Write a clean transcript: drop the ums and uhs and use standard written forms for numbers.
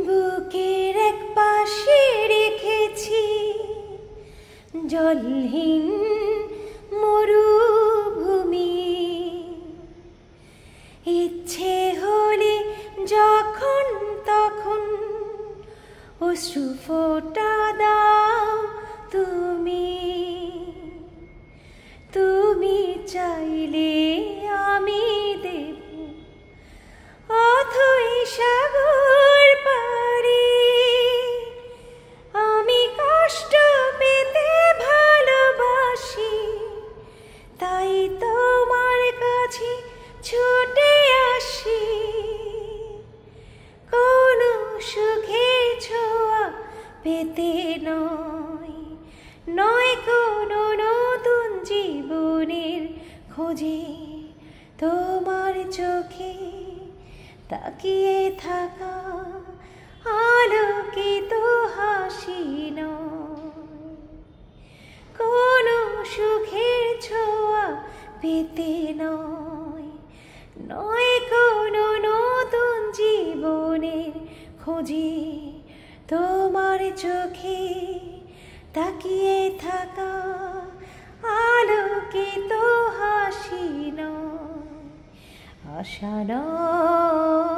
বুকের এক পাশে রেখেছি জলহীন মরুভূমি, ইচ্ছে হলে যখন তখন অশ্রু ফোঁটা দাও তুমি। তুমি চাইলে আমি দেব অথই সাগর পাড়ি। আমি কষ্ট পেতে ভালোবাসি, তাই তোমার কাছে ছুটে আসি। কোনো সুখের ছোঁয়া পেতে নয়, নয় কোনো নতুন জীবনের খোঁজে। তোমার চোখে তাকিয়ে থাকা আলোকিত হাসি নয়, কোনো সুখের ছোঁয়া পেতে নয়, নয় কোনো নতুন জীবনের খোঁজে। তোমার চোখে তাকিয়ে থাকা আলোকিত হাসি নয়, আশা নয়।